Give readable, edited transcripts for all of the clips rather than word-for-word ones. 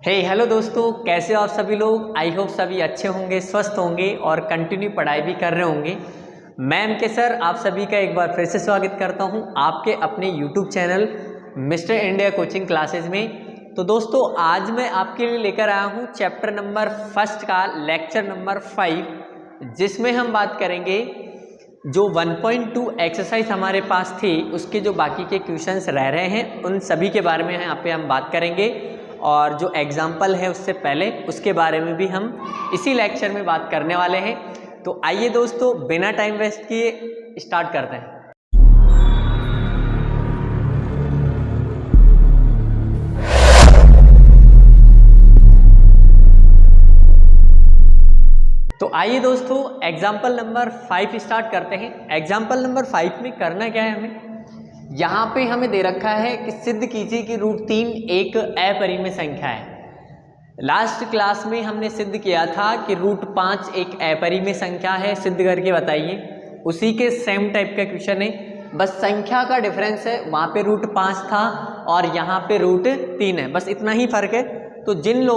Hello दोस्तों, कैसे हो आप सभी लोग। आई होप सभी अच्छे होंगे, स्वस्थ होंगे और कंटिन्यू पढ़ाई भी कर रहे होंगे। मैम के सर आप सभी का एक बार फिर से स्वागत करता हूं आपके अपने YouTube channel mister India coaching classes में। तो दोस्तों आज मैं आपके लिए लेकर आया हूं चैप्टर नंबर 1 का लेक्चर नंबर 5, जिसमें हम बात करेंगे जो 1.2 एक्सरसाइज हमारे पास थी उसके जो बाकी के क्वेश्चंस रह रहे हैं उन सभी के बारे में यहाँ पे हम बात करेंगे, और जो एग्जाम्पल है उससे पहले उसके बारे में भी हम इसी लेक्चर में बात करने वाले हैं। तो आइए दोस्तों बिना टाइम वेस्ट किए स्टार्ट करते हैं। तो आइए दोस्तों एग्जाम्पल नंबर 5 स्टार्ट करते हैं। एग्जाम्पल नंबर 5 में करना क्या है, हमें यहाँ पे हमें दे रखा है कि सिद्ध कीजिए कि √3 एक अपरिमेय संख्या है। लास्ट क्लास में हमने सिद्ध किया था कि √5 एक अपरिमेय संख्या है, सिद्ध करके बताइए। उसी के सेम टाइप का क्वेश्चन है, बस संख्या का डिफरेंस है। वहाँ पे √5 था और यहाँ पे √3 है, बस इतना ही फर्क है। तो जिन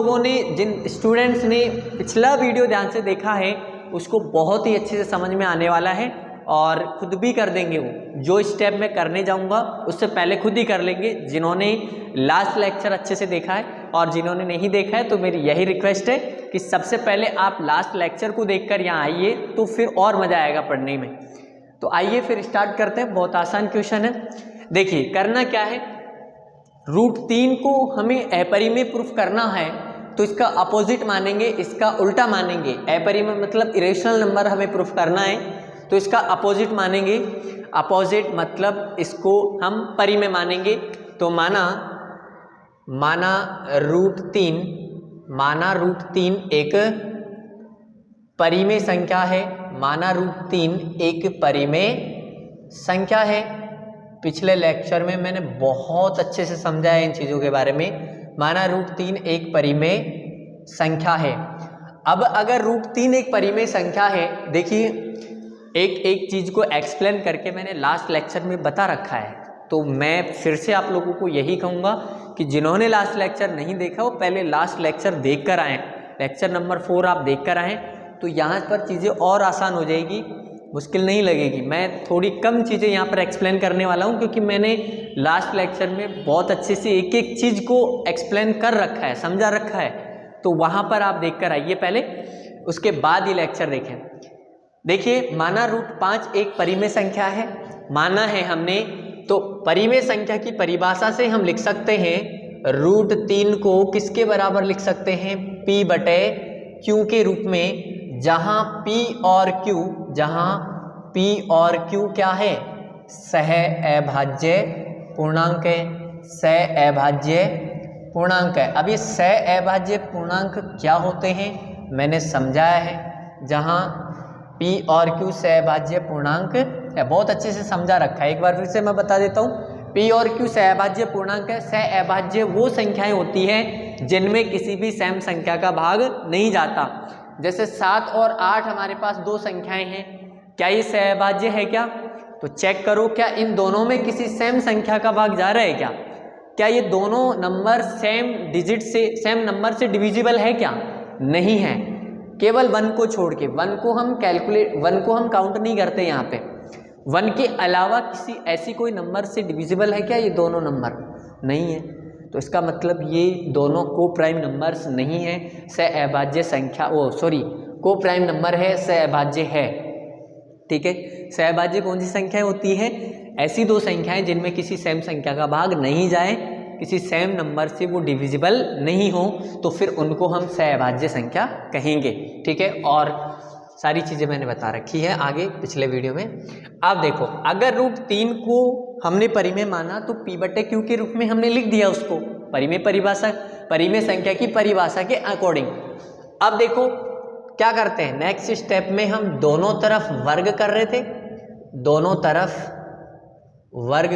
स्टूडेंट्स ने पिछला वीडियो ध्यान से देखा है उसको बहुत ही अच्छे से समझ में आने वाला है और खुद भी कर देंगे। वो जो स्टेप मैं करने जाऊंगा उससे पहले खुद ही कर लेंगे, जिन्होंने लास्ट लेक्चर अच्छे से देखा है। और जिन्होंने नहीं देखा है तो मेरी यही रिक्वेस्ट है कि सबसे पहले आप लास्ट लेक्चर को देखकर यहाँ आइए, तो फिर और मज़ा आएगा पढ़ने में। तो आइए फिर स्टार्ट करते हैं। बहुत आसान क्वेश्चन है। देखिए करना क्या है, √3 को हमें अपरिमेय प्रूफ करना है तो इसका अपोजिट मानेंगे, इसका उल्टा मानेंगे। अपरिमेय मतलब इरेशनल नंबर हमें प्रूफ करना है तो इसका अपोजिट मानेंगे। अपोजिट मतलब इसको हम परिमेय मानेंगे। तो माना √3 एक परिमेय संख्या है। माना √3 एक परिमेय संख्या है। पिछले लेक्चर में मैंने बहुत अच्छे से समझाया इन चीज़ों के बारे में। माना √3 एक परिमेय संख्या है। अब अगर √3 एक परिमेय संख्या है, देखिए एक चीज़ को एक्सप्लेन करके मैंने लास्ट लेक्चर में बता रखा है। तो मैं फिर से आप लोगों को यही कहूँगा कि जिन्होंने लास्ट लेक्चर नहीं देखा वो पहले लास्ट लेक्चर देख कर आएँ। लेक्चर नंबर 4 आप देख कर आएँ तो यहाँ पर चीज़ें और आसान हो जाएगी, मुश्किल नहीं लगेगी। मैं थोड़ी कम चीज़ें यहाँ पर एक्सप्लेन करने वाला हूँ क्योंकि मैंने लास्ट लेक्चर में बहुत अच्छे से एक एक चीज़ को एक्सप्लेन कर रखा है, समझा रखा है। तो वहाँ पर आप देख कर आइए पहले, उसके बाद ये लेक्चर देखें। देखिए माना √5 एक परिमेय संख्या है, माना है हमने। तो परिमेय संख्या की परिभाषा से हम लिख सकते हैं √3 को किसके बराबर लिख सकते हैं, P/Q के रूप में, जहां P और Q क्या है, सह अभाज्य पूर्णांक है। सह अभाज्य पूर्णांक है। अब ये सह अभाज्य पूर्णांक क्या होते हैं मैंने समझाया है। जहां P और Q सहअभाज्य पूर्णांक है, बहुत अच्छे से समझा रखा है। एक बार फिर से मैं बता देता हूँ, P और Q सहअभाज्य पूर्णांक है। सहअभाज्य वो संख्याएं होती हैं जिनमें किसी भी सम संख्या का भाग नहीं जाता। जैसे 7 और 8 हमारे पास दो संख्याएं हैं, क्या ये सहअभाज्य है क्या? तो चेक करो, क्या इन दोनों में किसी सेम संख्या का भाग जा रहा है क्या? क्या ये दोनों नंबर सेम नंबर से डिविजिबल है क्या? नहीं है, केवल 1 को छोड़ के। 1 को हम काउंट नहीं करते यहाँ पे। 1 के अलावा किसी ऐसी कोई नंबर से डिविजिबल है क्या ये दोनों नंबर? नहीं है। तो इसका मतलब ये दोनों को प्राइम नंबर्स नहीं है, सहअभाज्य संख्या को प्राइम नंबर है, सहअभाज्य है। ठीक है, सहअभाज्य कौन सी संख्या होती है? ऐसी दो संख्याएं जिनमें किसी सेम संख्या का भाग नहीं जाए, किसी सेम नंबर से वो डिविजिबल नहीं हो, तो फिर उनको हम सहअभाज्य संख्या कहेंगे। ठीक है, और सारी चीज़ें मैंने बता रखी है आगे पिछले वीडियो में। अब देखो, अगर √3 को हमने परिमेय माना तो P/Q के रूप में हमने लिख दिया उसको, परिमेय संख्या की परिभाषा के अकॉर्डिंग। अब देखो क्या करते हैं, नेक्स्ट स्टेप में हम दोनों तरफ वर्ग कर रहे थे। दोनों तरफ वर्ग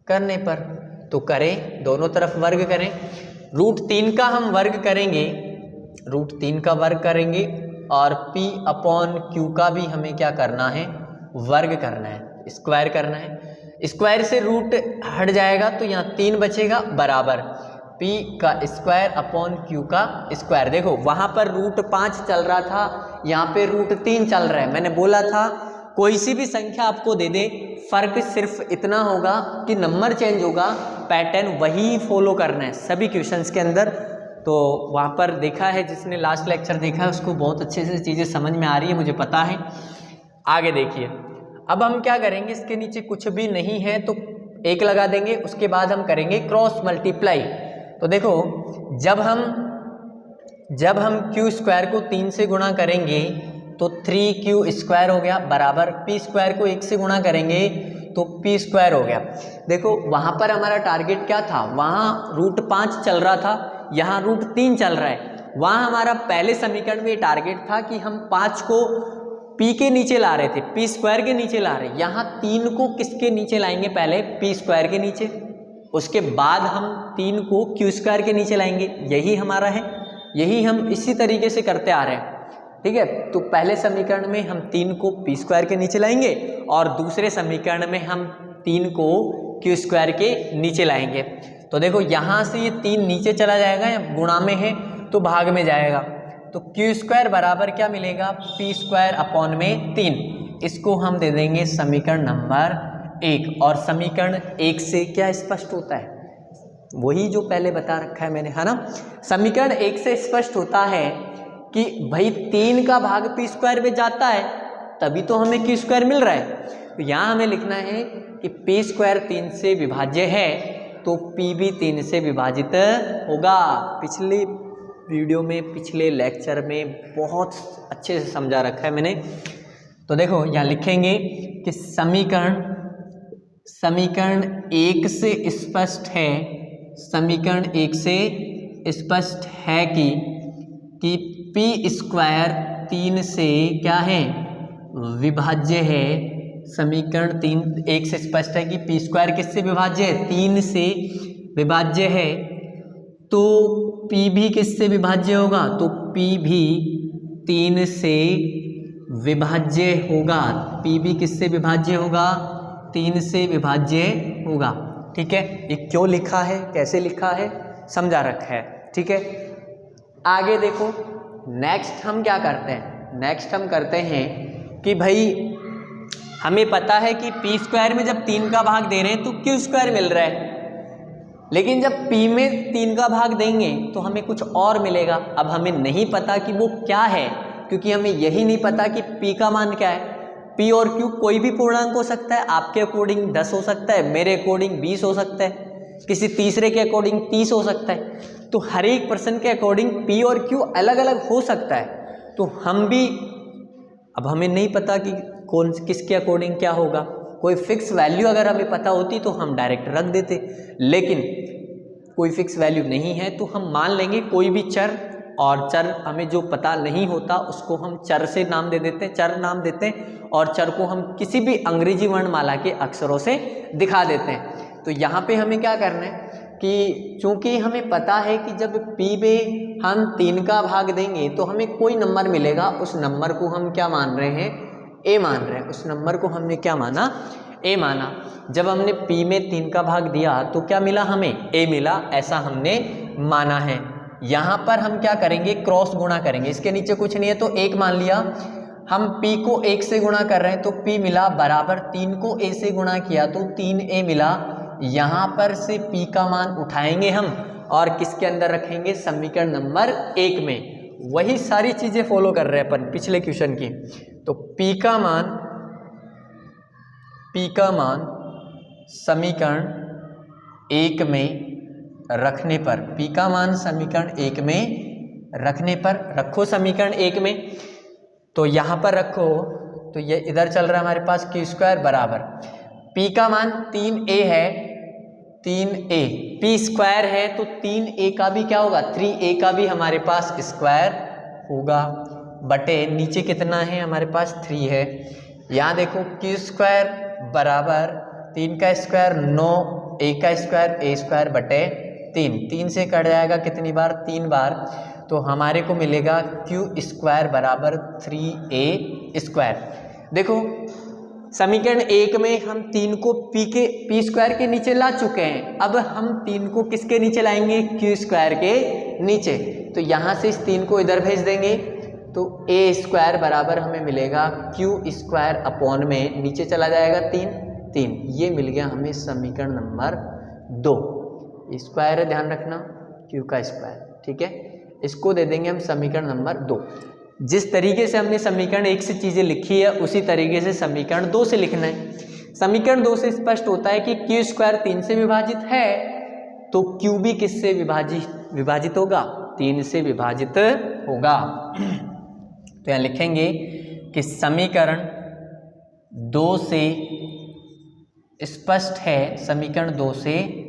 करने पर तो करें, दोनों तरफ वर्ग करें। √3 का हम वर्ग करेंगे, √3 का वर्ग करेंगे और P/Q का भी हमें क्या करना है, वर्ग करना है, स्क्वायर करना है। स्क्वायर से रूट हट जाएगा तो यहाँ 3 बचेगा बराबर p का स्क्वायर अपॉन q का स्क्वायर। देखो वहाँ पर रूट 5 चल रहा था, यहाँ पे रूट 3 चल रहा है। मैंने बोला था कोई सी भी संख्या आपको दे दे, फर्क सिर्फ इतना होगा कि नंबर चेंज होगा, पैटर्न वही फॉलो करना है सभी क्वेश्चंस के अंदर। तो वहाँ पर देखा है, जिसने लास्ट लेक्चर देखा है उसको बहुत अच्छे से चीज़ें समझ में आ रही है, मुझे पता है। आगे देखिए, अब हम क्या करेंगे, इसके नीचे कुछ भी नहीं है तो 1 लगा देंगे, उसके बाद हम करेंगे क्रॉस मल्टीप्लाई। तो देखो जब हम क्यू स्क्वायर को 3 से गुणा करेंगे तो 3q स्क्वायर हो गया बराबर p स्क्वायर को 1 से गुणा करेंगे तो p स्क्वायर हो गया। देखो वहाँ पर हमारा टारगेट क्या था, वहाँ रूट 5 चल रहा था, यहाँ रूट 3 चल रहा है। वहाँ हमारा पहले समीकरण में टारगेट था कि हम 5 को p के नीचे ला रहे थे, p स्क्वायर के नीचे ला रहे। यहाँ 3 को किसके नीचे लाएंगे, पहले p स्क्वायर के नीचे, उसके बाद हम 3 को q स्क्वायर के नीचे लाएंगे। यही हमारा है, यही हम इसी तरीके से करते आ रहे हैं, ठीक है। तो पहले समीकरण में हम 3 को p स्क्वायर के नीचे लाएंगे और दूसरे समीकरण में हम 3 को q स्क्वायर के नीचे लाएंगे। तो देखो यहाँ से ये 3 नीचे चला जाएगा, या गुणा में है तो भाग में जाएगा, तो q स्क्वायर बराबर क्या मिलेगा, p स्क्वायर अपॉन में 3। इसको हम दे देंगे समीकरण नंबर 1। और समीकरण 1 से क्या स्पष्ट होता है, वही जो पहले बता रखा है मैंने, है ना। समीकरण 1 से स्पष्ट होता है कि भाई 3 का भाग p स्क्वायर में जाता है तभी तो हमें q स्क्वायर मिल रहा है। तो यहाँ हमें लिखना है कि p स्क्वायर 3 से विभाज्य है तो p भी 3 से विभाजित होगा। पिछले वीडियो में, पिछले लेक्चर में बहुत अच्छे से समझा रखा है मैंने। तो देखो यहाँ लिखेंगे कि समीकरण 1 से स्पष्ट है, समीकरण 1 से स्पष्ट है कि p स्क्वायर 3 से क्या है, विभाज्य है। समीकरण 1 से स्पष्ट है कि p स्क्वायर किससे विभाज्य है, 3 से विभाज्य है। तो p भी किससे विभाज्य होगा, तो p भी 3 से विभाज्य होगा। p भी किससे विभाज्य होगा, 3 से विभाज्य होगा, ठीक है। ये क्यों लिखा है, कैसे लिखा है, समझा रखा है, ठीक है। आगे देखो, नेक्स्ट हम क्या करते हैं, नेक्स्ट हम करते हैं कि भाई हमें पता है कि p स्क्वायर में जब 3 का भाग दे रहे हैं तो q स्क्वायर मिल रहा है, लेकिन जब p में 3 का भाग देंगे तो हमें कुछ और मिलेगा। अब हमें नहीं पता कि वो क्या है, क्योंकि हमें यही नहीं पता कि p का मान क्या है। p और q कोई भी पूर्णांक हो सकता है, आपके अकॉर्डिंग 10 हो सकता है, मेरे अकॉर्डिंग 20 हो सकता है, किसी तीसरे के अकॉर्डिंग 30 हो सकता है। तो हर एक पर्सन के अकॉर्डिंग p और q अलग अलग हो सकता है। तो हम भी, अब हमें नहीं पता कि कौन किसके अकॉर्डिंग क्या होगा। कोई फिक्स वैल्यू अगर हमें पता होती तो हम डायरेक्ट रख देते, लेकिन कोई फिक्स वैल्यू नहीं है तो हम मान लेंगे कोई भी चर, और चर हमें जो पता नहीं होता उसको हम चर से नाम दे देते हैं, चर नाम देते हैं, और चर को हम किसी भी अंग्रेजी वर्णमाला के अक्षरों से दिखा देते हैं। तो यहाँ पे हमें क्या करना है कि चूंकि हमें पता है कि जब p में हम 3 का भाग देंगे तो हमें कोई नंबर मिलेगा, उस नंबर को हम क्या मान रहे हैं, a मान रहे हैं। उस नंबर को हमने क्या माना, a माना। जब हमने p में 3 का भाग दिया तो क्या मिला, हमें a मिला, ऐसा हमने माना है। यहाँ पर हम क्या करेंगे, क्रॉस गुणा करेंगे। इसके नीचे कुछ नहीं है तो 1 मान लिया, हम p को 1 से गुणा कर रहे हैं तो p मिला बराबर 3 को a से गुणा किया तो 3a मिला। यहाँ पर से p का मान उठाएंगे हम और किसके अंदर रखेंगे, समीकरण नंबर 1 में। वही सारी चीजें फॉलो कर रहे हैं अपन पिछले क्वेश्चन की। तो p का मान समीकरण 1 में रखने पर, p का मान समीकरण 1 में रखने पर, रखो समीकरण 1 में, तो यहाँ पर रखो तो ये इधर चल रहा है हमारे पास q स्क्वायर बराबर p का मान 3a है, 3a, p स्क्वायर है तो 3a का भी क्या होगा, 3a का भी हमारे पास स्क्वायर होगा, बटे नीचे कितना है हमारे पास 3 है। यहाँ देखो q स्क्वायर बराबर 3 का स्क्वायर 9, a का स्क्वायर a स्क्वायर बटे 3, 3 से कट जाएगा कितनी बार, 3 बार, तो हमारे को मिलेगा q स्क्वायर बराबर 3a स्क्वायर। देखो समीकरण 1 में हम 3 को पी स्क्वायर के नीचे ला चुके हैं। अब हम 3 को किसके नीचे लाएंगे? क्यू स्क्वायर के नीचे। तो यहाँ से इस 3 को इधर भेज देंगे तो ए स्क्वायर बराबर हमें मिलेगा क्यू स्क्वायर अपॉन में नीचे चला जाएगा 3। ये मिल गया हमें समीकरण नंबर 2। स्क्वायर है, ध्यान रखना, क्यू का स्क्वायर, ठीक है। इसको दे देंगे हम समीकरण नंबर 2। जिस तरीके से हमने समीकरण 1 से चीज़ें लिखी है उसी तरीके से समीकरण 2 से लिखना है। समीकरण 2 से स्पष्ट होता है कि क्यू स्क्वायर 3 से विभाजित है, तो क्यू भी किससे विभाजित होगा? 3 से विभाजित होगा। तो यहाँ लिखेंगे कि समीकरण 2 से स्पष्ट है, समीकरण 2 से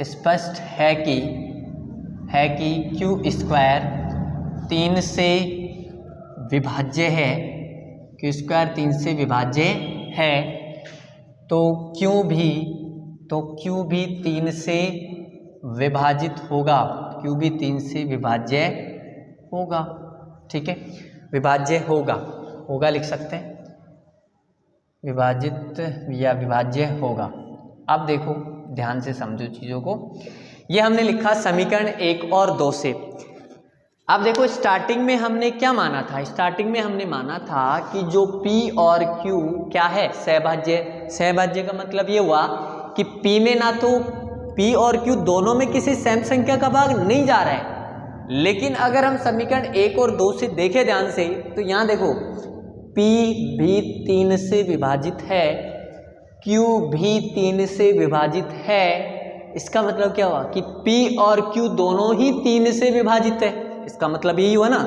स्पष्ट है कि क्यू स्क्वायर 3 से विभाज्य है, क्यू स्क्वायर 3 से विभाज्य है, तो क्यू भी 3 से विभाजित होगा, क्यू भी 3 से विभाज्य होगा, ठीक है। विभाज्य होगा लिख सकते हैं, विभाजित या विभाज्य होगा। अब देखो ध्यान से समझो चीज़ों को। ये हमने लिखा समीकरण 1 और 2 से। अब देखो स्टार्टिंग में हमने क्या माना था? स्टार्टिंग में हमने माना था कि जो P और Q क्या है? सहभाज्य। सहभाज्य का मतलब ये हुआ कि P में ना तो P और Q दोनों में किसी सम संख्या का भाग नहीं जा रहा है। लेकिन अगर हम समीकरण 1 और 2 से देखें ध्यान से, तो यहाँ देखो P भी 3 से विभाजित है, Q भी 3 से विभाजित है। इसका मतलब क्या हुआ कि P और Q दोनों ही 3 से विभाजित है। इसका मतलब यही हुआ ना।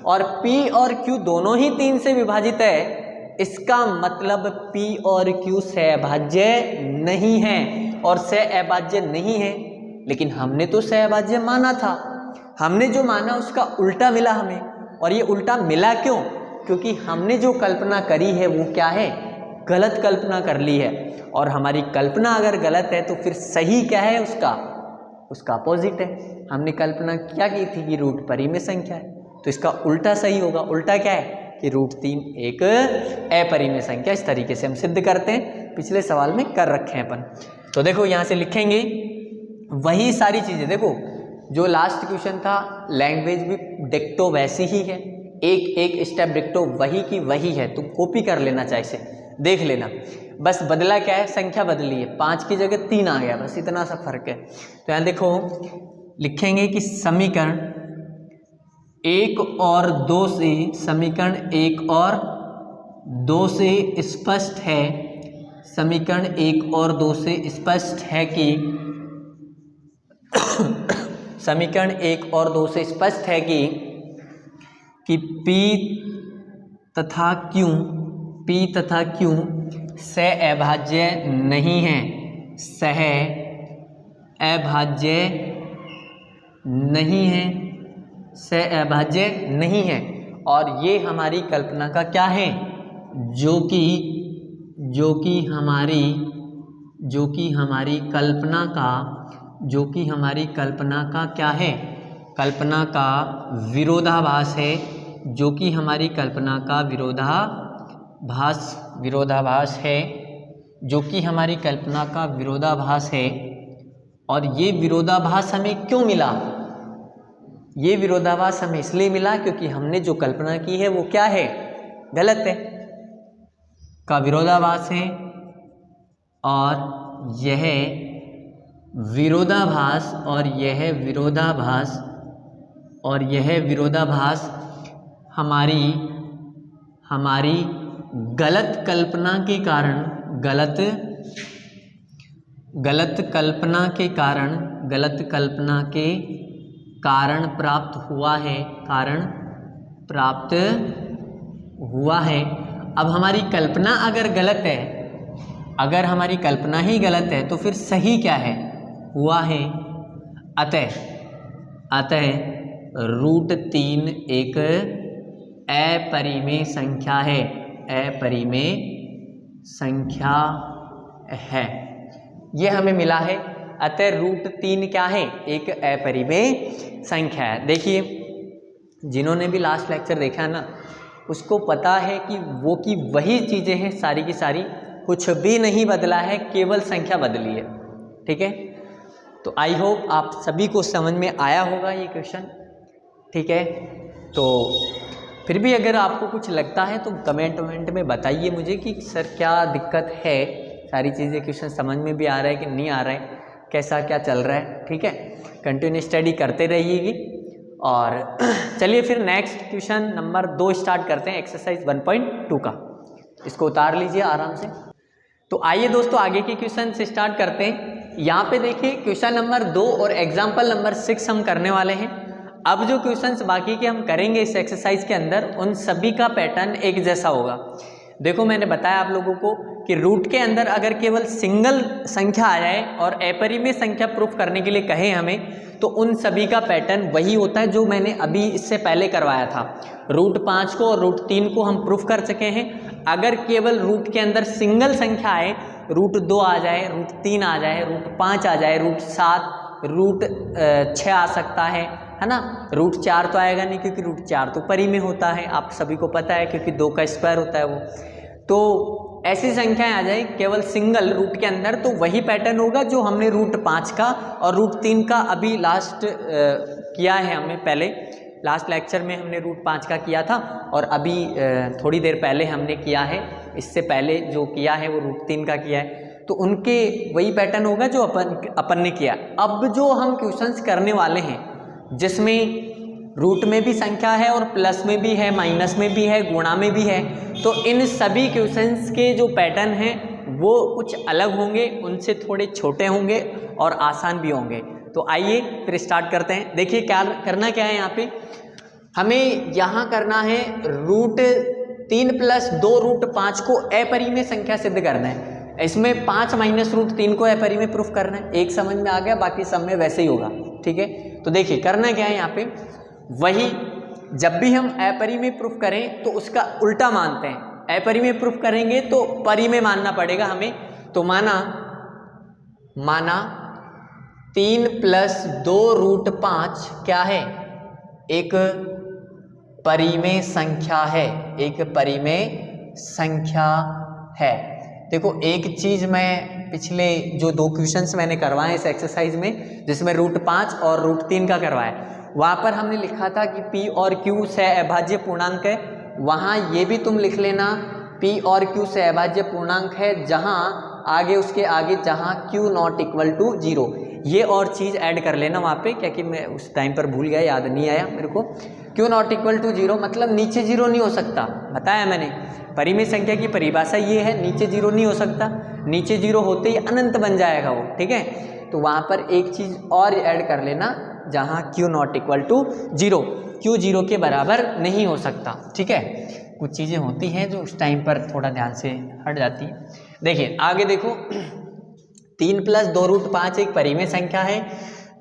और P और Q दोनों ही 3 से विभाजित है, इसका मतलब P और Q सहभाज्य नहीं है और सहअभाज्य नहीं है। लेकिन हमने तो सहअभाज्य माना था, हमने जो माना उसका उल्टा मिला हमें। और ये उल्टा मिला क्यों? क्योंकि हमने जो कल्पना करी है वो क्या है? गलत कल्पना कर ली है। और हमारी कल्पना अगर गलत है तो फिर सही क्या है? उसका अपोजिट है। हमने कल्पना क्या की थी कि रूट परिमेय संख्या है, तो इसका उल्टा सही होगा। उल्टा क्या है कि √3 एक अपरिमेय संख्या। इस तरीके से हम सिद्ध करते हैं, पिछले सवाल में कर रखे हैं अपन। तो देखो यहाँ से लिखेंगे वही सारी चीज़ें। देखो जो लास्ट क्वेश्चन था लैंग्वेज भी डिक्टो वैसी ही है, एक स्टेप डिक्टो वही की वही है। तुम कॉपी कर लेना, चाहे से देख लेना। बस बदला क्या है? संख्या बदली है, 5 की जगह 3 आ गया, बस इतना सा फर्क है। तो यहाँ देखो लिखेंगे कि समीकरण 1 और 2 से, समीकरण 1 और 2 से स्पष्ट है, समीकरण 1 और 2 से स्पष्ट है कि समीकरण 1 और 2 से स्पष्ट है कि P तथा Q सहअभाज्य नहीं है, सहअभाज्य नहीं है, सहअभाज्य नहीं है। और ये हमारी कल्पना का क्या है? जो कि हमारी कल्पना का क्या है? कल्पना का विरोधाभास है, जो कि हमारी कल्पना का विरोधाभास है, जो कि हमारी कल्पना का विरोधाभास है। और ये विरोधाभास हमें क्यों मिला? ये विरोधाभास हमें इसलिए मिला क्योंकि हमने जो कल्पना की है वो क्या है? गलत है, का विरोधाभास है। और यह विरोधाभास हमारी गलत कल्पना के कारण प्राप्त हुआ है। अब हमारी कल्पना अगर गलत है, अगर हमारी कल्पना ही गलत है तो फिर सही क्या है? हुआ है। अतः √3 एक अपरिमेय संख्या है, अपरिमेय संख्या है। ये हमें मिला है। अतः √3 क्या है? एक अपरिमेय संख्या है। देखिए जिन्होंने भी लास्ट लेक्चर देखा है ना, उसको पता है कि वही चीज़ें हैं सारी की सारी, कुछ भी नहीं बदला है, केवल संख्या बदली है। ठीक है, तो आई होप आप सभी को समझ में आया होगा ये क्वेश्चन। ठीक है, तो फिर भी अगर आपको कुछ लगता है तो कमेंट में बताइए मुझे कि सर क्या दिक्कत है, सारी चीज़ें क्वेश्चन समझ में भी आ रहा है कि नहीं आ रहा है, कैसा क्या चल रहा है। ठीक है, कंटिन्यू स्टडी करते रहिएगी। और चलिए फिर नेक्स्ट क्वेश्चन नंबर 2 स्टार्ट करते हैं, एक्सरसाइज 1.2 का। इसको उतार लीजिए आराम से। तो आइए दोस्तों आगे के क्वेश्चन से स्टार्ट करते हैं। यहाँ पे देखिए क्वेश्चन नंबर 2 और एग्जाम्पल नंबर 6 हम करने वाले हैं। अब जो क्वेश्चंस बाकी के हम करेंगे इस एक्सरसाइज के अंदर, उन सभी का पैटर्न एक जैसा होगा। देखो मैंने बताया आप लोगों को कि रूट के अंदर अगर केवल सिंगल संख्या आ जाए और अपरिमेय संख्या प्रूफ करने के लिए कहें हमें, तो उन सभी का पैटर्न वही होता है जो मैंने अभी इससे पहले करवाया था। रूट 5 को और रूट 3 को हम प्रूफ कर सके हैं। अगर केवल रूट के अंदर सिंगल संख्या आए, रूट 2 आ जाए, रूट 3 आ जाए, रूट 5 आ जाए, रूट 7, रूट 6 आ सकता है ना। रूट 4 तो आएगा नहीं क्योंकि रूट 4 तो परिमेय होता है, आप सभी को पता है, क्योंकि 2 का स्क्वायर होता है वो। तो ऐसी संख्याएं आ जाए केवल सिंगल रूट के अंदर, तो वही पैटर्न होगा जो हमने रूट 5 का और रूट 3 का अभी लास्ट किया है। हमें पहले लास्ट लेक्चर में हमने रूट 5 का किया था और अभी थोड़ी देर पहले हमने किया है, इससे पहले जो किया है वो रूट 3 का किया है। तो उनके वही पैटर्न होगा जो अपन ने किया। अब जो हम क्वेश्चंस करने वाले हैं जिसमें रूट में भी संख्या है और प्लस में भी है, माइनस में भी है, गुणा में भी है, तो इन सभी क्वेश्चंस के जो पैटर्न हैं वो कुछ अलग होंगे, उनसे थोड़े छोटे होंगे और आसान भी होंगे। तो आइए फिर स्टार्ट करते हैं। देखिए क्या करना क्या है, यहाँ पे हमें यहाँ करना है रूट 3 + 2 रूट 5 को अपरिमेय संख्या सिद्ध करना है। इसमें 5 - रूट 3 को अपरिमेय प्रूफ करना है। एक समझ में आ गया, बाकी सब में वैसे ही होगा। ठीक है, तो देखिए करना क्या है यहाँ पे, वही जब भी हम अपरिमेय प्रूफ करें तो उसका उल्टा मानते हैं। अपरिमेय प्रूफ करेंगे तो परिमेय मानना पड़ेगा हमें। तो माना 3 + 2 रूट 5 क्या है, एक परिमेय संख्या है, एक परिमेय संख्या है। देखो एक चीज मैं पिछले जो 2 क्वेश्चंस मैंने करवाए इस एक्सरसाइज में, जिसमें रूट 5 और रूट 3 का करवाया, वहाँ पर हमने लिखा था कि P और Q से अभाज्य पूर्णांक है। वहाँ ये भी तुम लिख लेना P और Q से अभाज्य पूर्णांक है, जहाँ आगे उसके आगे जहाँ Q ≠ 0, ये और चीज़ ऐड कर लेना वहाँ पे, क्या कि मैं उस टाइम पर भूल गया, याद नहीं आया मेरे को। Q ≠ 0 मतलब नीचे 0 नहीं हो सकता, बताया मैंने। परिमेय संख्या की परिभाषा ये है, नीचे 0 नहीं हो सकता, नीचे 0 होते ही अनंत बन जाएगा वो। ठीक है, तो वहाँ पर एक चीज़ और ऐड कर लेना, जहाँ Q ≠ 0, Q 0 के बराबर नहीं हो सकता। ठीक है, कुछ चीज़ें होती हैं जो उस टाइम पर थोड़ा ध्यान से हट जाती है। देखिए आगे देखो, 3 + 2 रूट 5 एक परिमेय संख्या है,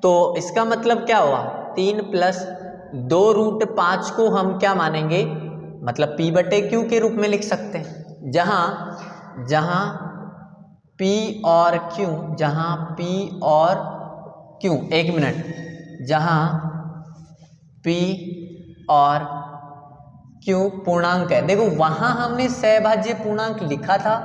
तो इसका मतलब क्या हुआ, 3 + 2 रूट 5 को हम क्या मानेंगे, मतलब P/Q के रूप में लिख सकते हैं, जहाँ P और Q, जहाँ P और Q, एक मिनट, जहाँ P और Q पूर्णांक है। देखो वहाँ हमने सहअभाज्य पूर्णांक लिखा था,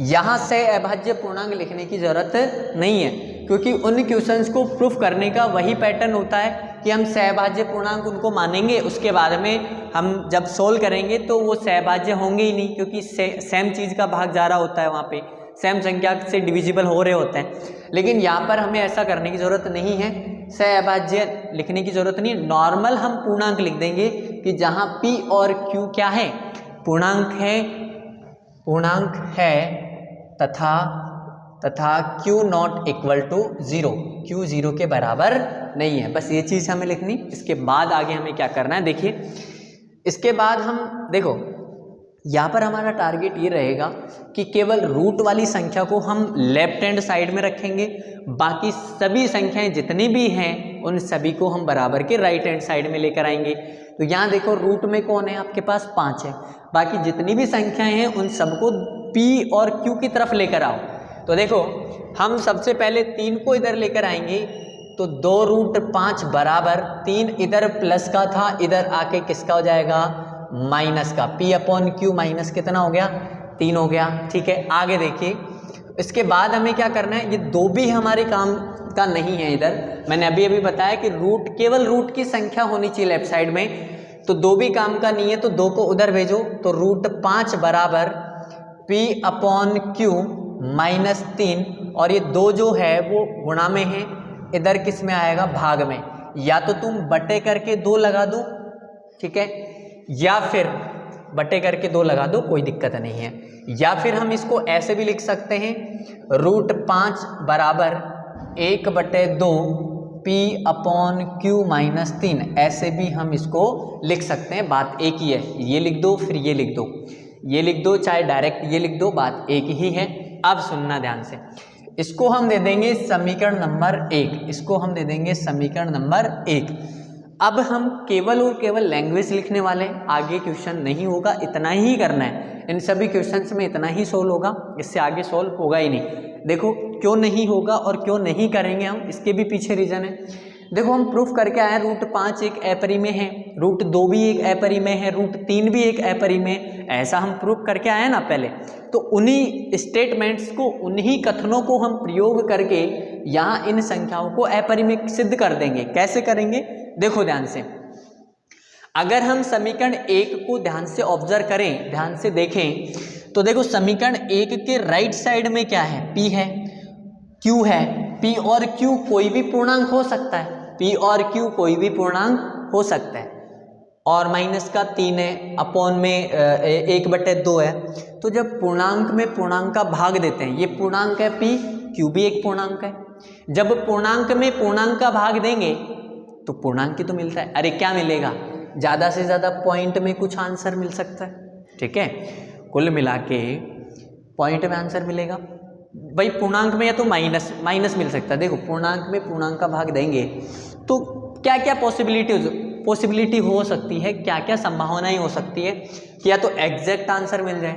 यहाँ सहअभाज्य पूर्णांक लिखने की जरूरत नहीं है, क्योंकि उन क्वेश्चंस को प्रूफ करने का वही पैटर्न होता है कि हम सहअभाज्य पूर्णांक उनको मानेंगे, उसके बाद में हम जब सोल्व करेंगे तो वो सहअभाज्य होंगे ही नहीं, क्योंकि सेम चीज़ का भाग जा रहा होता है, वहाँ पे सेम संख्या से डिविजिबल हो रहे होते हैं। लेकिन यहाँ पर हमें ऐसा करने की ज़रूरत नहीं है, सहअभाज्य लिखने की ज़रूरत नहीं, नॉर्मल हम पूर्णांक लिख देंगे कि जहाँ P और Q क्या है, पूर्णांक है तथा Q ≠ 0, Q 0 के बराबर नहीं है। बस ये चीज़ हमें लिखनी। इसके बाद आगे हमें क्या करना है, देखिए इसके बाद हम देखो यहाँ पर हमारा टारगेट ये रहेगा कि केवल रूट वाली संख्या को हम लेफ्ट हैंड साइड में रखेंगे, बाकी सभी संख्याएं जितनी भी हैं उन सभी को हम बराबर के राइट हैंड साइड में लेकर आएंगे। तो यहाँ देखो रूट में कौन है, आपके पास 5 है, बाकी जितनी भी संख्याएं हैं उन सबको P और Q की तरफ लेकर आओ। तो देखो हम सबसे पहले 3 को इधर लेकर आएंगे, तो 2 रूट 5 बराबर 3 इधर प्लस का था, इधर आके किसका हो जाएगा, माइनस का, P अपॉन Q माइनस कितना हो गया, 3 हो गया। ठीक है, आगे देखिए, इसके बाद हमें क्या करना है, ये 2 भी हमारे काम का नहीं है। इधर मैंने अभी अभी बताया कि रूट, केवल रूट की संख्या होनी चाहिए लेफ्ट साइड में, तो 2 भी काम का नहीं है, तो 2 को उधर भेजो, तो √5 बराबर P अपॉन Q माइनस 3, और ये 2 जो है वो गुणा में है, इधर किस में आएगा, भाग में। या तो तुम बटे करके 2 लगा दो, ठीक है, या फिर बटे करके 2 लगा दो, कोई दिक्कत नहीं है। या फिर हम इसको ऐसे भी लिख सकते हैं, √5 बराबर 1/2 P अपॉन Q माइनस 3, ऐसे भी हम इसको लिख सकते हैं। बात एक ही है, ये लिख दो फिर ये लिख दो, ये लिख दो चाहे डायरेक्ट ये लिख दो, बात एक ही है। अब सुनना ध्यान से, इसको हम दे देंगे समीकरण नंबर 1, इसको हम दे देंगे समीकरण नंबर 1। अब हम केवल और केवल लैंग्वेज लिखने वाले, आगे क्वेश्चन नहीं होगा, इतना ही करना है। इन सभी क्वेश्चंस में इतना ही सोल्व होगा, इससे आगे सोल्व होगा ही नहीं। देखो क्यों नहीं होगा और क्यों नहीं करेंगे हम, इसके भी पीछे रीजन है। देखो हम प्रूफ करके आए, √5 एक अपरिमेय है, √2 भी एक अपरिमेय है, √3 भी एक अपरिमेय, ऐसा हम प्रूफ करके आए ना पहले। तो उन्हीं स्टेटमेंट्स को, उन्हीं कथनों को हम प्रयोग करके यहाँ इन संख्याओं को अपरिमेय सिद्ध कर देंगे। कैसे करेंगे, देखो ध्यान से। अगर हम समीकरण 1 को ध्यान से ऑब्जर्व करें, ध्यान से देखें, तो देखो समीकरण 1 के राइट साइड में क्या है, P है, Q है। P और Q कोई भी पूर्णांक हो सकता है, P और Q कोई भी पूर्णांक हो सकता है, और माइनस का 3 है, अपॉन में 1/2 है। तो जब पूर्णांक में पूर्णांक का भाग देते हैं, ये पूर्णांक है P, Q भी एक पूर्णांक है। जब पूर्णांक में पूर्णांक का भाग देंगे तो पूर्णांक ही तो मिलता है। अरे क्या मिलेगा, ज़्यादा से ज़्यादा पॉइंट में कुछ आंसर मिल सकता है, ठीक है, कुल मिला के पॉइंट में आंसर मिलेगा। भाई पूर्णांक में या तो माइनस मिल सकता है। देखो पूर्णांक में पूर्णांक का भाग देंगे तो क्या क्या पॉसिबिलिटी हो सकती है, क्या क्या संभावनाएं हो सकती है कि या तो एग्जैक्ट आंसर मिल जाए,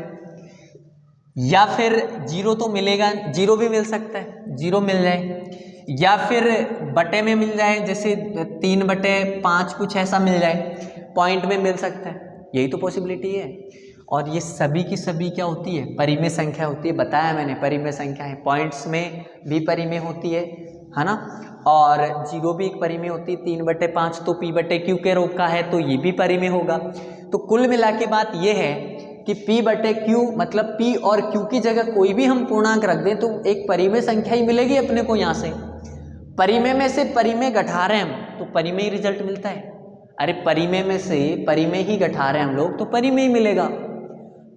या फिर 0 तो मिलेगा, 0 भी मिल सकता है, 0 मिल जाए, या फिर बटे में मिल जाए, जैसे 3/5 कुछ ऐसा मिल जाए, पॉइंट में मिल सकता है, यही तो पॉसिबिलिटी है। और ये सभी की सभी क्या होती है, परिमेय संख्या होती है, बताया मैंने परिमेय संख्या है। पॉइंट्स में भी परिमेय होती है ना, और 0 भी एक परिमेय होती है। 3/5 तो P/Q के रूप का है, तो ये भी परिमेय होगा। तो कुल मिला के बात ये है कि P/Q मतलब P और Q की जगह कोई भी हम पूर्णांक रख दें तो एक परिमेय संख्या ही मिलेगी अपने को। यहाँ से परिमेय में से परिमेय घटा रहे हैं हम तो परिमेय रिजल्ट मिलता है। अरे परिमेय में से परिमेय ही घटा रहे हैं हम लोग तो परिमेय ही मिलेगा।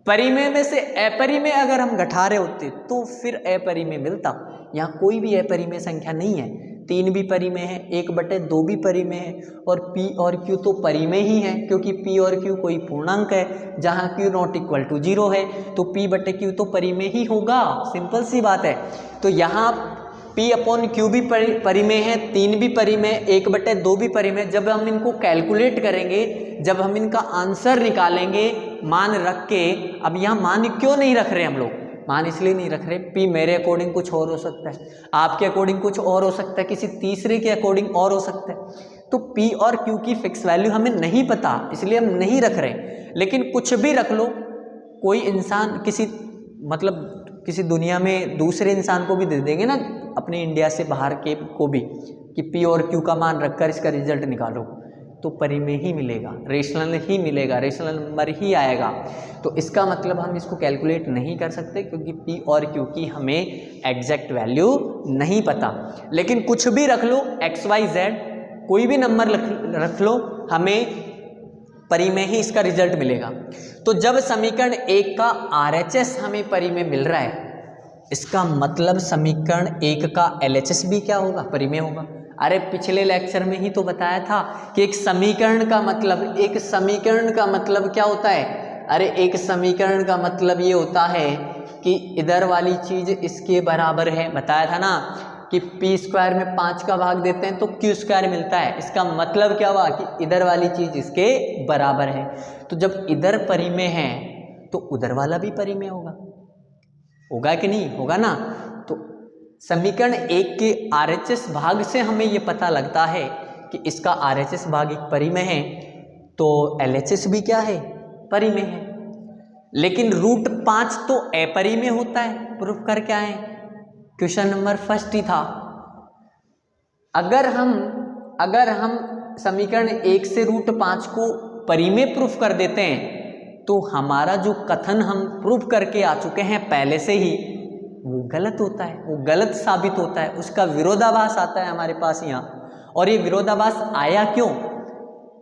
परिमेय में से अपरिमेय अगर हम घटा रहे होते तो फिर अपरिमेय मिलता। यहाँ कोई भी अपरिमेय संख्या नहीं है। 3 भी परिमेय है, 1/2 भी परिमेय है, और P और Q तो परिमेय ही है, क्योंकि P और Q कोई पूर्णांक है। जहाँ Q ≠ 0 है तो P/Q तो परिमेय ही होगा, सिंपल सी बात है। तो यहाँ P/Q भी परिमेय है, 3 भी परिमेय, 1/2 भी परिमेय। जब हम इनको कैलकुलेट करेंगे, जब हम इनका आंसर निकालेंगे मान रख के, अब यहाँ मान क्यों नहीं रख रहे हम लोग, मान इसलिए नहीं रख रहे, P मेरे अकॉर्डिंग कुछ और हो सकता है, आपके अकॉर्डिंग कुछ और हो सकता है, किसी तीसरे के अकॉर्डिंग और हो सकता है। तो P और Q की फिक्स वैल्यू हमें नहीं पता, इसलिए हम नहीं रख रहे। लेकिन कुछ भी रख लो, कोई इंसान किसी दुनिया में दूसरे इंसान को भी दे देंगे ना, अपने इंडिया से बाहर के को भी, कि P और Q का मान रखकर इसका रिजल्ट निकालो, तो परिमेय ही मिलेगा, रेशनल ही मिलेगा, रेशनल नंबर ही आएगा। तो इसका मतलब हम इसको कैलकुलेट नहीं कर सकते, क्योंकि P और Q की हमें एग्जैक्ट वैल्यू नहीं पता। लेकिन कुछ भी रख लो, XYZ कोई भी नंबर रख लो, हमें परिमेय ही इसका रिजल्ट मिलेगा। तो जब समीकरण 1 का RHS हमें परिमेय मिल रहा है, इसका मतलब समीकरण 1 का LHS भी क्या होगा, परिमेय होगा। अरे पिछले लेक्चर में ही तो बताया था कि एक समीकरण का मतलब क्या होता है। अरे एक समीकरण का मतलब ये होता है कि इधर वाली चीज इसके बराबर है, बताया था ना कि P² में 5 का भाग देते हैं तो Q² मिलता है। इसका मतलब क्या हुआ कि इधर वाली चीज इसके बराबर है। तो जब इधर परिमेय है तो उधर वाला भी परिमेय होगा कि नहीं, होगा ना। तो समीकरण 1 के RHS भाग से हमें ये पता लगता है कि इसका RHS भाग एक परिमेय है, तो LHS भी क्या है, परिमेय है, लेकिन रूट 5 तो अपरिमेय होता है। प्रूफ करके आए, क्वेश्चन नंबर फर्स्ट ही था। अगर हम समीकरण 1 से रूट 5 को परिमेय प्रूफ कर देते हैं तो हमारा जो कथन हम प्रूफ करके आ चुके हैं पहले से ही, वो गलत होता है, वो गलत साबित होता है, उसका विरोधाभास आता है हमारे पास यहाँ। और ये विरोधाभास आया क्यों?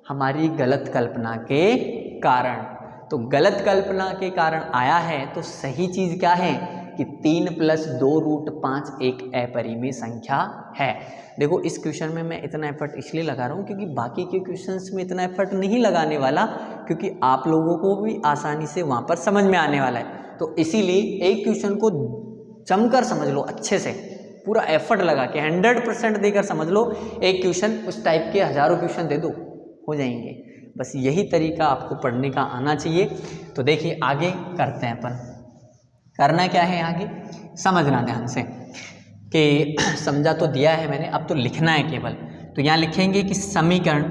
हमारी गलत कल्पना के कारण। तो गलत कल्पना के कारण आया है, तो सही चीज क्या है कि 3 + 2 रूट 5 एक अपरिमेय संख्या है। देखो इस क्वेश्चन में मैं इतना एफर्ट इसलिए लगा रहा हूँ क्योंकि बाकी के क्वेश्चंस में इतना एफर्ट नहीं लगाने वाला, क्योंकि आप लोगों को भी आसानी से वहाँ पर समझ में आने वाला है। तो इसीलिए एक क्वेश्चन को जमकर समझ लो, अच्छे से पूरा एफर्ट लगा के 100% देकर समझ लो। एक क्वेश्चन उस टाइप के हजारों क्वेश्चन दे दो, हो जाएंगे। बस यही तरीका आपको पढ़ने का आना चाहिए। तो देखिए आगे करते हैं अपन। करना क्या है आगे, समझना ध्यान से कि समझा तो दिया है मैंने, अब तो लिखना है केवल। तो यहाँ लिखेंगे कि समीकरण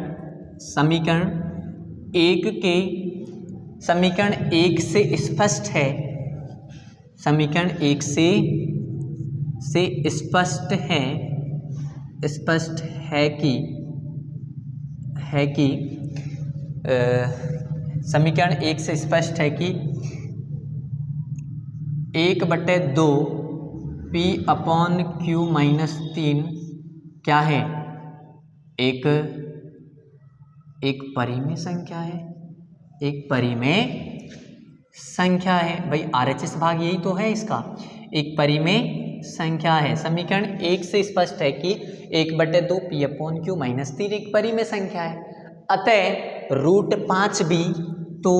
1 से स्पष्ट है, समीकरण 1 से स्पष्ट है कि समीकरण 1 से स्पष्ट है कि 1/2 P/Q - 3 क्या है, एक परिमेय संख्या है, एक परिमेय संख्या है। भाई RHS भाग यही तो है इसका, एक परिमेय संख्या है। समीकरण 1 से स्पष्ट है कि 1/2 P/Q - 3 एक परिमेय संख्या है। अतः रूट 5 भी, तो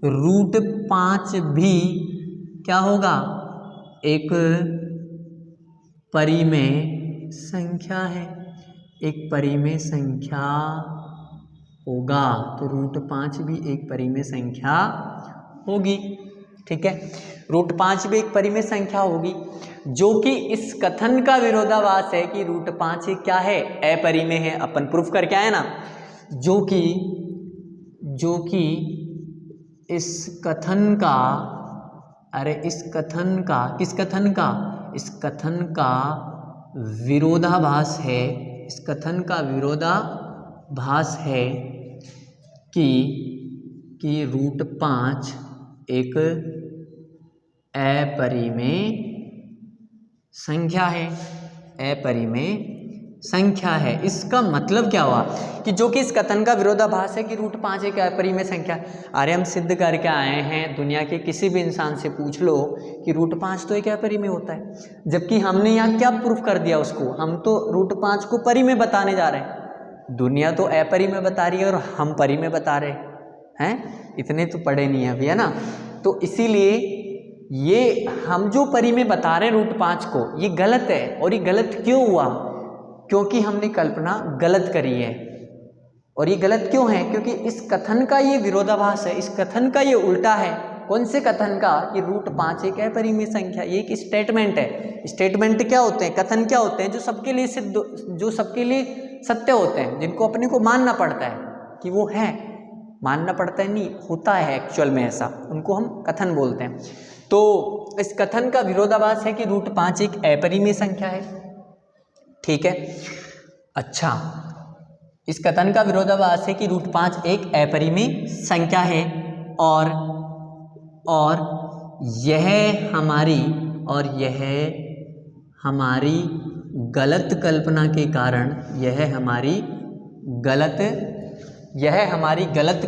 रूट 5 भी क्या होगा, एक परिमेय संख्या है, एक परिमेय संख्या होगा। तो रूट 5 भी एक परिमेय संख्या होगी। ठीक है, रूट 5 भी एक परिमेय संख्या होगी, जो कि इस कथन का विरोधाभास है कि रूट 5 क्या है, अपरिमेय है। अपन प्रूफ करके आए ना, जो कि इस कथन का, किस कथन का विरोधाभास है, इस कथन का विरोधाभास है कि रूट 5 एक अपरिमेय संख्या है, अपरिमेय संख्या है। इसका मतलब क्या हुआ कि जो कि इस कथन का विरोधाभास है कि रूट 5 एक अपरिमेय संख्या है। अरे हम सिद्ध करके आए हैं, दुनिया के किसी भी इंसान से पूछ लो कि रूट 5 तो एक अपरिमेय होता है, जबकि हमने यहाँ क्या प्रूफ कर दिया उसको, हम तो रूट 5 को परिमेय बताने जा रहे हैं। दुनिया तो अपरिमेय बता रही है और हम परिमेय बता रहे हैं, इतने तो पढ़े नहीं है अभी, है ना। तो इसीलिए ये हम जो परिमेय बता रहे हैं रूट 5 को, ये गलत है। और ये गलत क्यों हुआ, क्योंकि हमने कल्पना गलत करी है। और ये गलत क्यों है, क्योंकि इस कथन का ये विरोधाभास है, इस कथन का ये उल्टा है। कौन से कथन का, कि रूट 5 एक अपरिमेय संख्या। ये एक स्टेटमेंट है। स्टेटमेंट क्या होते हैं, कथन क्या होते हैं, जो सबके लिए सिद्ध, जो सबके लिए सत्य होते हैं, जिनको अपने को मानना पड़ता है कि वो है, मानना पड़ता है नहीं, होता है एक्चुअल में ऐसा, उनको हम कथन बोलते हैं। तो इस कथन का विरोधाभास है कि रूट 5 एक अपरिमेय संख्या है। ठीक है, अच्छा, इस कथन का विरोधाभास है कि रूट 5 एक अपरिमेय संख्या है, और यह हमारी गलत कल्पना के कारण, यह हमारी गलत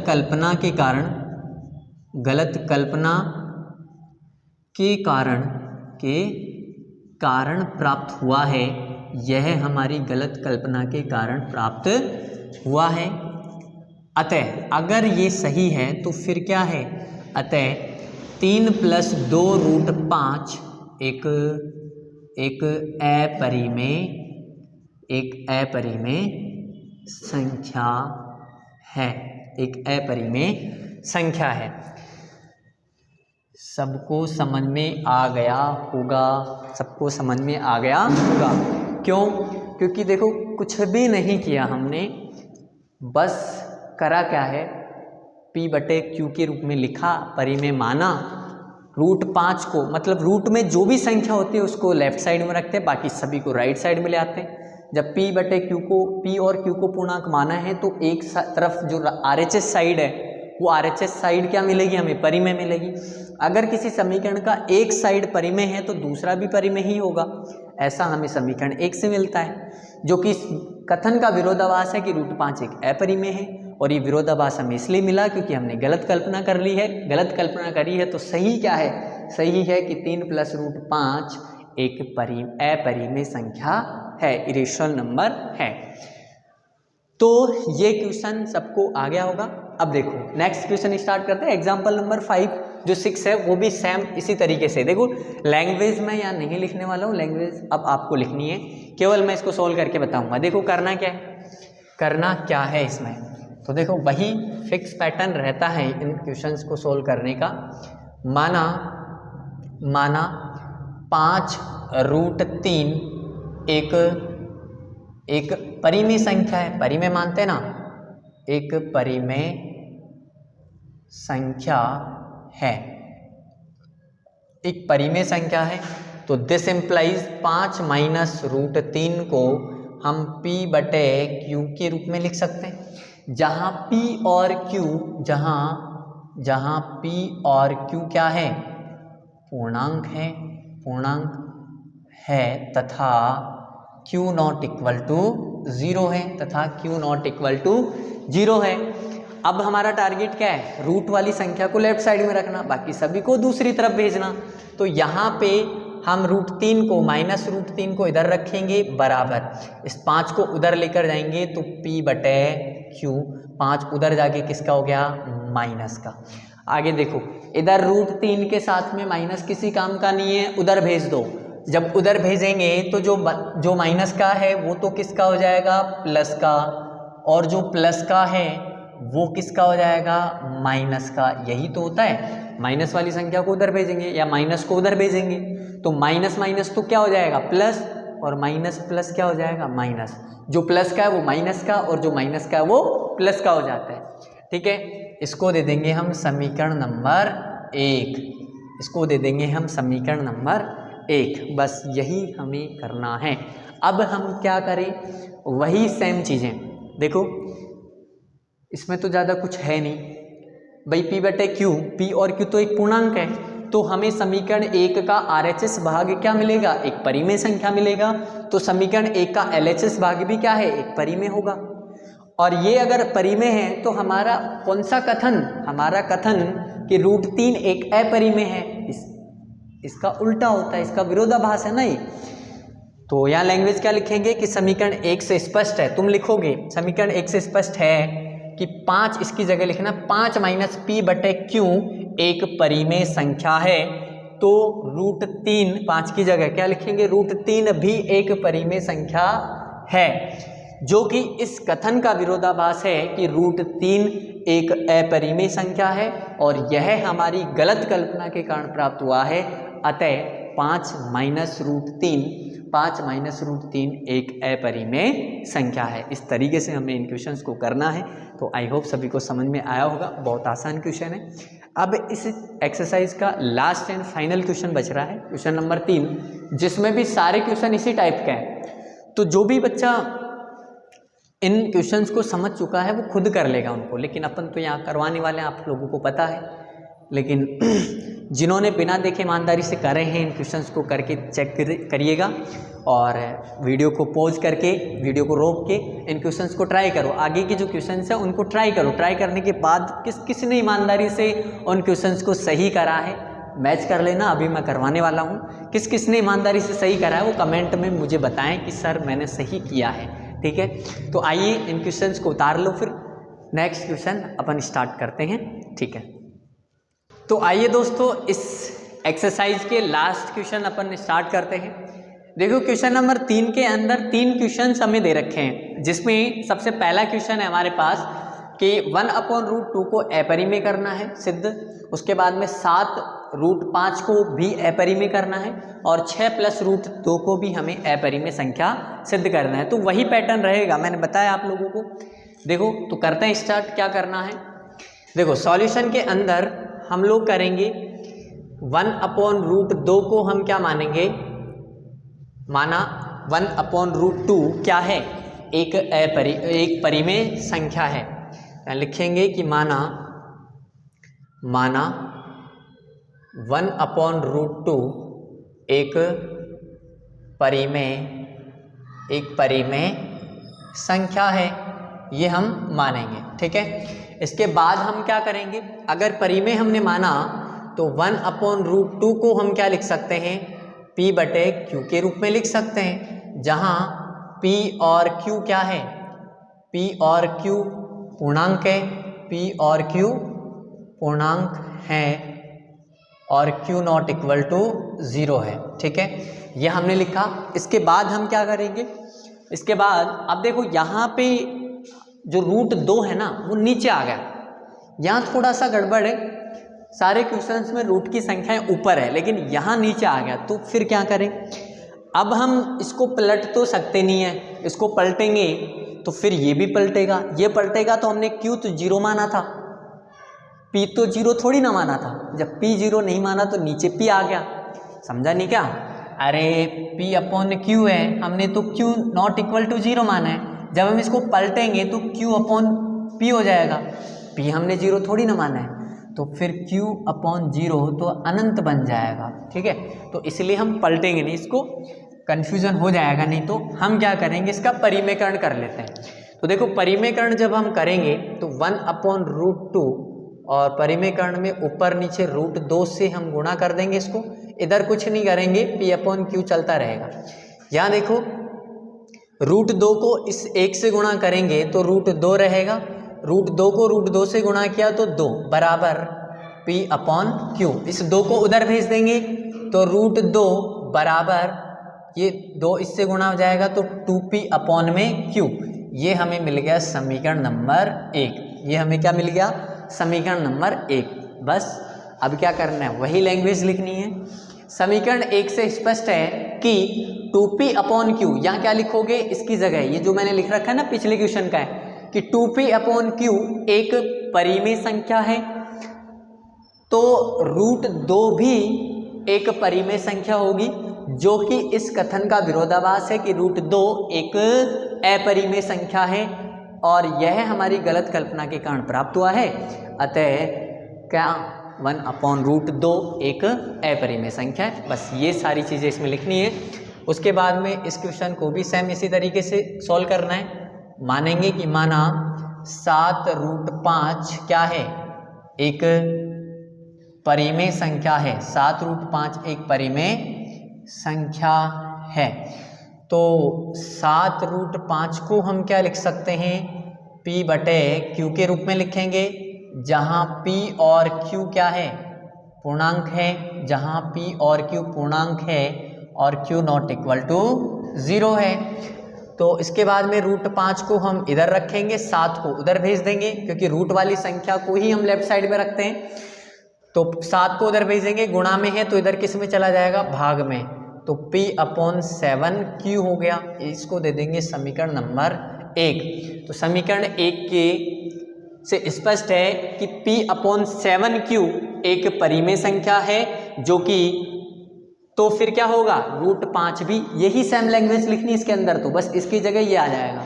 कल्पना के कारण प्राप्त हुआ है। यह हमारी गलत कल्पना के कारण प्राप्त हुआ है। अतः अगर ये सही है तो फिर क्या है, अतः 3 + 2 रूट 5 एक अपरिमेय संख्या है, एक अपरिमेय संख्या है। सबको समझ में आ गया होगा, सबको समझ में आ गया होगा। क्यों, क्योंकि देखो कुछ भी नहीं किया हमने, बस करा क्या है, p/q के रूप में लिखा, परिमेय माना। रूट 5 को मतलब रूट में जो भी संख्या होती है उसको लेफ्ट साइड में रखते हैं, बाकी सभी को राइट साइड में ले आते हैं। जब p/q को p और q को पूर्णांक माना है तो एक तरफ जो RHS साइड है वो RHS साइड क्या मिलेगी हमें, परिमेय मिलेगी। अगर किसी समीकरण का एक साइड परिमेय है तो दूसरा भी परिमेय ही होगा। ऐसा हमें समीकरण 1 से मिलता है, जो कि कथन का विरोधाभास है कि रूट 5 एक अपरिमेय है। और ये विरोधाभास हमें इसलिए मिला क्योंकि हमने गलत कल्पना कर ली है। गलत कल्पना करी है तो सही क्या है, सही है कि 3 + √5 एक अपरिमेय संख्या है, इरेशनल नंबर है। तो ये क्वेश्चन सबको आ गया होगा। अब देखो नेक्स्ट क्वेश्चन स्टार्ट करते हैं। एग्जाम्पल नंबर 5 जो 6 है वो भी सेम इसी तरीके से। देखो लैंग्वेज में या नहीं लिखने वाला हूँ, लैंग्वेज अब आपको लिखनी है, केवल मैं इसको सोल्व करके बताऊंगा। देखो करना क्या है, करना क्या है इसमें, तो देखो वही फिक्स पैटर्न रहता है इन क्वेश्चंस को सोल्व करने का। माना 5√3 एक परिमेय संख्या है, परिमेय मानते हैं ना, एक परिमेय संख्या है, एक परिमेय संख्या है। तो दिस इम्प्लाइज 5 - √3 को हम p/q के रूप में लिख सकते हैं, जहां p और q जहां p और q क्या है, पूर्णांक है तथा q ≠ 0 है, तथा q ≠ 0 है। अब हमारा टारगेट क्या है, रूट वाली संख्या को लेफ्ट साइड में रखना, बाकी सभी को दूसरी तरफ भेजना। तो यहाँ पे हम √3 को -√3 को इधर रखेंगे बराबर, इस 5 को उधर लेकर जाएंगे तो p/q, 5 उधर जाके किसका हो गया, माइनस का। आगे देखो इधर √3 के साथ में माइनस किसी काम का नहीं है, उधर भेज दो। जब उधर भेजेंगे तो जो माइनस का है वो तो किसका हो जाएगा, प्लस का, और जो प्लस का है वो किसका हो जाएगा, माइनस का। यही तो होता है, माइनस वाली संख्या को उधर भेजेंगे या माइनस को उधर भेजेंगे तो माइनस माइनस तो क्या हो जाएगा, प्लस, और माइनस प्लस क्या हो जाएगा, माइनस। जो प्लस का है वो माइनस का, और जो माइनस का है वो प्लस का हो जाता है। ठीक है, इसको दे देंगे हम समीकरण नंबर 1, इसको दे देंगे हम समीकरण नंबर 1। बस यही हमें करना है। अब हम क्या करें, वही सेम चीज़ें। देखो इसमें तो ज़्यादा कुछ है नहीं भाई, p/q, p और q तो एक पूर्णांक है, तो हमें समीकरण 1 का RHS भाग क्या मिलेगा, एक परिमेय संख्या मिलेगा। तो समीकरण 1 का LHS भाग भी क्या है, एक परिमेय होगा। और ये अगर परिमेय है तो हमारा कौन सा कथन, हमारा कथन कि √3 एक अपरिमेय है, इसका उल्टा होता है, इसका विरोधाभास है ना ये। तो यहाँ लैंग्वेज क्या लिखेंगे कि समीकरण 1 से स्पष्ट है, तुम लिखोगे समीकरण 1 से स्पष्ट है कि 5, इसकी जगह लिखना 5 - p/q एक परिमेय संख्या है। तो √3, 5 की जगह क्या लिखेंगे, √3 भी एक परिमेय संख्या है, जो कि इस कथन का विरोधाभास है कि √3 एक अपरिमेय संख्या है, और यह हमारी गलत कल्पना के कारण प्राप्त हुआ है। अतः 5 - √3 एक अपरिमेय संख्या है। इस तरीके से हमें इन क्वेश्चंस को करना है। तो आई होप सभी को समझ में आया होगा, बहुत आसान क्वेश्चन है। अब इस एक्सरसाइज का लास्ट एंड फाइनल क्वेश्चन बच रहा है, क्वेश्चन नंबर 3, जिसमें भी सारे क्वेश्चन इसी टाइप के हैं। तो जो भी बच्चा इन क्वेश्चंस को समझ चुका है वो खुद कर लेगा उनको, लेकिन अपन तो यहाँ करवाने वाले हैं, आप लोगों को पता है। लेकिन जिन्होंने बिना देखे ईमानदारी से करे हैं, इन क्वेश्चंस को करके चेक करिएगा, और वीडियो को पॉज करके, वीडियो को रोक के इन क्वेश्चंस को ट्राई करो। आगे के जो क्वेश्चंस हैं उनको ट्राई करो। ट्राई करने के बाद किस ने ईमानदारी से उन क्वेश्चंस को सही करा है, मैच कर लेना। अभी मैं करवाने वाला हूँ, किस ने ईमानदारी से सही करा है वो कमेंट में मुझे बताएं कि सर मैंने सही किया है। ठीक है, तो आइए इन क्वेश्चंस को उतार लो, फिर नेक्स्ट क्वेश्चन अपन स्टार्ट करते हैं। ठीक है, तो आइए दोस्तों इस एक्सरसाइज के लास्ट क्वेश्चन अपन स्टार्ट करते हैं। देखो क्वेश्चन नंबर 3 के अंदर 3 क्वेश्चन हमें दे रखे हैं, जिसमें सबसे पहला क्वेश्चन है हमारे पास कि 1/√2 को अपरिमेय करना है सिद्ध। उसके बाद में 7√5 को भी अपरिमेय करना है, और 6 + √2 को भी हमें अपरिमेय संख्या सिद्ध करना है। तो वही पैटर्न रहेगा, मैंने बताया आप लोगों को। देखो तो करते हैं स्टार्ट, क्या करना है। देखो सॉल्यूशन के अंदर हम लोग करेंगे 1/√2 को हम क्या मानेंगे, माना 1/√2 क्या है, एक परिमेय संख्या है। लिखेंगे कि माना 1/√2 एक परिमेय संख्या है, ये हम मानेंगे। ठीक है, इसके बाद हम क्या करेंगे, अगर परिमेय हमने माना तो 1/√2 को हम क्या लिख सकते हैं, P/Q के रूप में लिख सकते हैं, जहां P और Q क्या है, P और Q पूर्णांक है, P और Q पूर्णांक है और Q नॉट इक्वल टू 0 है। ठीक है, ये हमने लिखा। इसके बाद हम क्या करेंगे, इसके बाद अब देखो यहाँ पे जो √2 है ना वो नीचे आ गया, यहाँ थोड़ा सा गड़बड़ है, सारे क्वेश्चंस में रूट की संख्याएं ऊपर है लेकिन यहाँ नीचे आ गया, तो फिर क्या करें, अब हम इसको पलट तो सकते नहीं है, इसको पलटेंगे तो फिर ये भी पलटेगा, ये पलटेगा तो हमने Q तो 0 माना था, P तो 0 थोड़ी ना माना था, जब P 0 नहीं माना तो नीचे P आ गया, समझा नहीं क्या, अरे P/Q है, हमने तो Q नॉट इक्वल टू 0 माना है, जब हम इसको पलटेंगे तो Q/P हो जाएगा, P हमने 0 थोड़ी ना माना है, तो फिर Q/0 तो अनंत बन जाएगा। ठीक है, तो इसलिए हम पलटेंगे नहीं, इसको कन्फ्यूजन हो जाएगा, नहीं तो हम क्या करेंगे, इसका परिमेयकरण कर लेते हैं। तो देखो परिमेयकरण जब हम करेंगे तो 1/√2 और परिमेयकरण में ऊपर नीचे √2 से हम गुणा कर देंगे, इसको इधर कुछ नहीं करेंगे, P/Q चलता रहेगा। यहाँ देखो √2 को इस 1 से गुणा करेंगे तो √2 रहेगा, √2 को √2 से गुणा किया तो 2 बराबर P/Q, इस 2 को उधर भेज देंगे तो √2 बराबर ये 2 इससे गुणा हो जाएगा तो 2P/Q, ये हमें मिल गया समीकरण नंबर 1। ये हमें क्या मिल गया, समीकरण नंबर 1। बस अब क्या करना है, वही लैंग्वेज लिखनी है। समीकरण 1 से स्पष्ट है कि 2P/Q, यहाँ क्या लिखोगे, इसकी जगह ये जो मैंने लिख रखा है ना पिछले क्वेश्चन का है कि 2P/Q एक परिमेय संख्या है, तो √2 भी एक परिमेय संख्या होगी, जो कि इस कथन का विरोधाभास है कि √2 एक अपरिमेय संख्या है, और यह हमारी गलत कल्पना के कारण प्राप्त हुआ है। अतः क्या 1/√2 एक अपरिमेय संख्या है। बस ये सारी चीज़ें इसमें लिखनी है। उसके बाद में इस क्वेश्चन को भी सेम इसी तरीके से सॉल्व करना है। मानेंगे कि माना 7√5 क्या है, एक परिमेय संख्या है, 7√5 एक परिमेय संख्या है, तो 7√5 को हम क्या लिख सकते हैं, P/Q के रूप में लिखेंगे, जहां P और Q क्या है, पूर्णांक है, जहां P और Q पूर्णांक है और Q नॉट इक्वल टू 0 है। तो इसके बाद में √5 को हम इधर रखेंगे, 7 को उधर भेज देंगे, क्योंकि रूट वाली संख्या को ही हम लेफ्ट साइड में रखते हैं, तो 7 को उधर भेजेंगे, गुणा में है तो इधर किस में चला जाएगा, भाग में, तो P/7Q हो गया, इसको दे देंगे समीकरण नंबर 1। तो समीकरण 1 के से स्पष्ट है कि P/7Q एक परिमेय संख्या है, जो कि तो फिर क्या होगा, √5 भी यही सेम लैंग्वेज लिखनी इसके अंदर, तो बस इसकी जगह ये आ जाएगा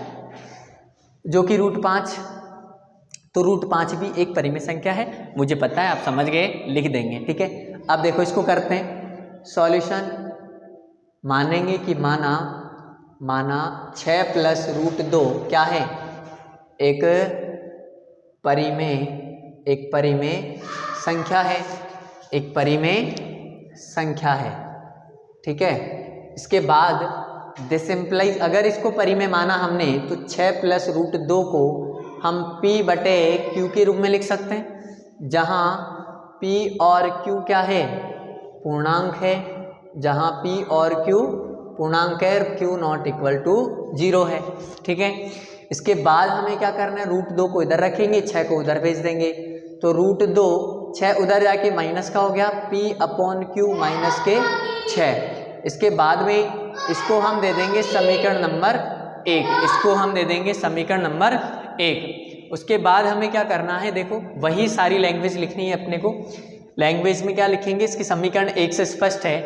जो कि √5, तो √5 भी एक परिमेय संख्या है। मुझे पता है आप समझ गए, लिख देंगे। ठीक है, अब देखो इसको करते हैं सॉल्यूशन। मानेंगे कि माना 6 + √2 क्या है, एक परिमेय संख्या है, एक परिमेय संख्या है। ठीक है, इसके बाद दिस इम्प्लाइज, अगर इसको परिमेय माना हमने तो 6 + √2 को हम P/Q के रूप में लिख सकते हैं, जहां P और Q क्या है, पूर्णांक है, जहां P और Q पूर्णांक है, Q नॉट इक्वल टू 0 है। ठीक है, इसके बाद हमें क्या करना है, √2 को इधर रखेंगे, 6 को उधर भेज देंगे, तो √2 6 उधर जाके माइनस का हो गया, P/Q माइनस के 6। इसके बाद में इसको हम दे देंगे समीकरण नंबर 1, इसको हम दे देंगे समीकरण नंबर 1। उसके बाद हमें क्या करना है, देखो वही सारी लैंग्वेज लिखनी है अपने को। लैंग्वेज में क्या लिखेंगे, इसकी समीकरण 1 से स्पष्ट है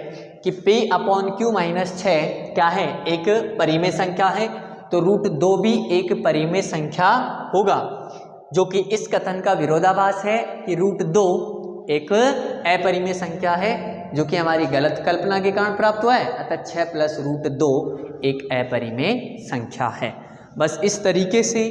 कि P/Q - 6 क्या है, एक परिमेय संख्या है, तो √2 भी एक परिमेय संख्या होगा, जो कि इस कथन का विरोधाभास है कि √2 एक अपरिमेय संख्या है, जो कि हमारी गलत कल्पना के कारण प्राप्त हुआ है। अतः 6 + √2 एक अपरिमेय संख्या है। बस इस तरीके से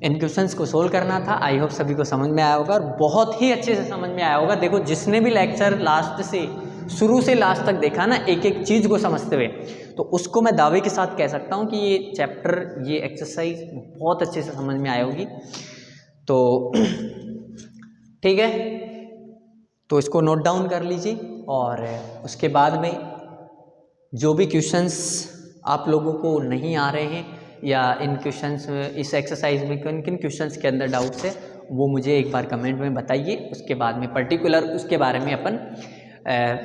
इन क्वेश्चंस को सोल्व करना था। आई होप सभी को समझ में आया होगा और बहुत ही अच्छे से समझ में आया होगा। देखो जिसने भी लेक्चर लास्ट से शुरू से लास्ट तक देखा ना, एक एक चीज़ को समझते हुए, तो उसको मैं दावे के साथ कह सकता हूँ कि ये चैप्टर, ये एक्सरसाइज बहुत अच्छे से समझ में आई होगी। तो ठीक है, तो इसको नोट डाउन कर लीजिए और उसके बाद में जो भी क्वेश्चंस आप लोगों को नहीं आ रहे हैं या इन क्वेश्चंस में, इस एक्सरसाइज में किन किन क्वेश्चंस के अंदर डाउट्स है, वो मुझे एक बार कमेंट में बताइए। उसके बाद में पर्टिकुलर उसके बारे में अपन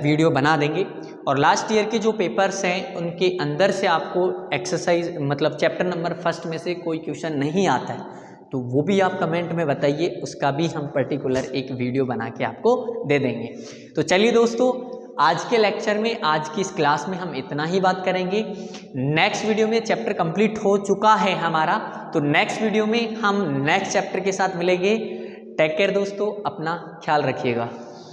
वीडियो बना देंगे। और लास्ट ईयर के जो पेपर्स हैं उनके अंदर से आपको एक्सरसाइज मतलब चैप्टर नंबर 1 में से कोई क्वेश्चन नहीं आता है, तो वो भी आप कमेंट में बताइए, उसका भी हम पर्टिकुलर एक वीडियो बना के आपको दे देंगे। तो चलिए दोस्तों, आज के लेक्चर में, आज की इस क्लास में हम इतना ही बात करेंगे। नेक्स्ट वीडियो में चैप्टर कंप्लीट हो चुका है हमारा, तो नेक्स्ट वीडियो में हम नेक्स्ट चैप्टर के साथ मिलेंगे। टेक केयर दोस्तों, अपना ख्याल रखिएगा।